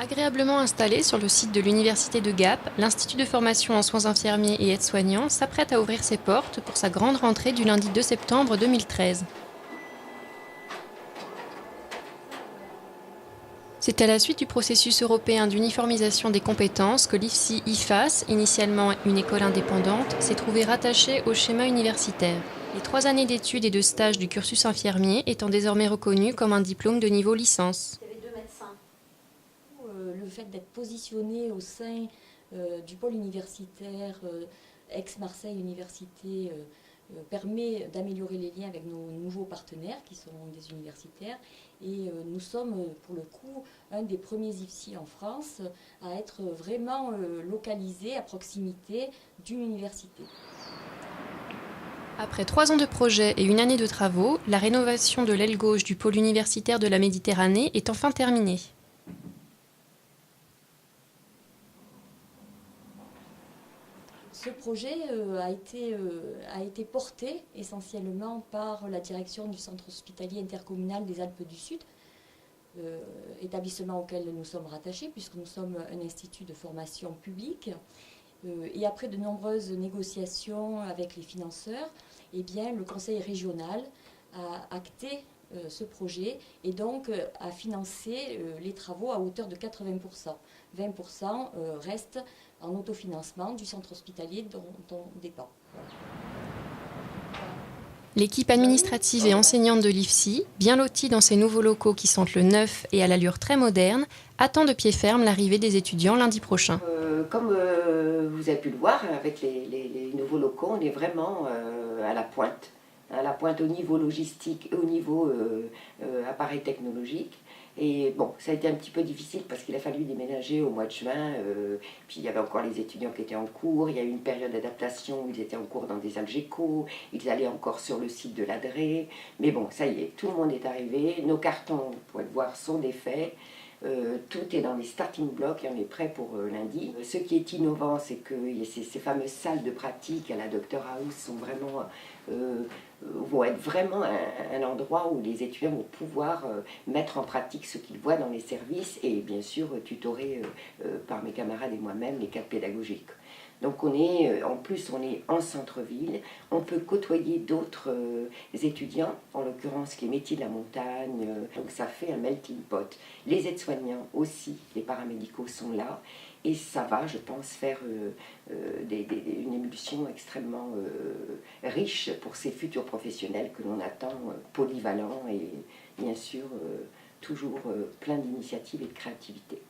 Agréablement installé sur le site de l'Université de Gap, l'Institut de formation en soins infirmiers et aides-soignants s'apprête à ouvrir ses portes pour sa grande rentrée du lundi 2 septembre 2013. C'est à la suite du processus européen d'uniformisation des compétences que l'IFSI-IFAS, initialement une école indépendante, s'est trouvée rattachée au schéma universitaire. Les 3 années d'études et de stage du cursus infirmier étant désormais reconnues comme un diplôme de niveau licence. Il y avait deux médecins. Le fait d'être positionné au sein du pôle universitaire ex-Marseille Université permet d'améliorer les liens avec nos nouveaux partenaires qui sont des universitaires et nous sommes pour le coup un des premiers IFSI en France à être vraiment localisé à proximité d'une université. Après 3 ans de projet et une année de travaux, la rénovation de l'aile gauche du pôle universitaire de la Méditerranée est enfin terminée. Ce projet a été porté essentiellement par la direction du centre hospitalier intercommunal des Alpes du Sud, établissement auquel nous sommes rattachés puisque nous sommes un institut de formation publique. Et après de nombreuses négociations avec les financeurs, eh bien, le conseil régional a acté ce projet et donc a financé les travaux à hauteur de 80%. 20% reste en autofinancement du centre hospitalier dont on dépend. L'équipe administrative et enseignante de l'IFSI, bien lotie dans ses nouveaux locaux qui sentent le neuf et à l'allure très moderne, attend de pied ferme l'arrivée des étudiants lundi prochain. Comme vous avez pu le voir, avec les nouveaux locaux, on est vraiment à la pointe au niveau logistique et au niveau appareil technologique. Et bon, ça a été un petit peu difficile parce qu'il a fallu déménager au mois de juin, puis il y avait encore les étudiants qui étaient en cours, il y a eu une période d'adaptation où ils étaient en cours dans des Algeco, ils allaient encore sur le site de l'ADRE, mais bon, ça y est, tout le monde est arrivé, nos cartons, vous pouvez le voir, sont défaits. Tout est dans les starting blocks et on est prêt pour lundi. Ce qui est innovant, c'est que ces fameuses salles de pratique à la Dr House sont vraiment, vont être vraiment un endroit où les étudiants vont pouvoir mettre en pratique ce qu'ils voient dans les services et bien sûr tutorer par mes camarades et moi-même les cadres pédagogiques. Donc en plus on est en centre-ville, on peut côtoyer d'autres étudiants, en l'occurrence les métiers de la montagne, donc ça fait un melting pot. Les aides-soignants aussi, les paramédicaux sont là, et ça va, je pense, faire une émulsion extrêmement riche pour ces futurs professionnels que l'on attend polyvalents et bien sûr toujours plein d'initiatives et de créativité.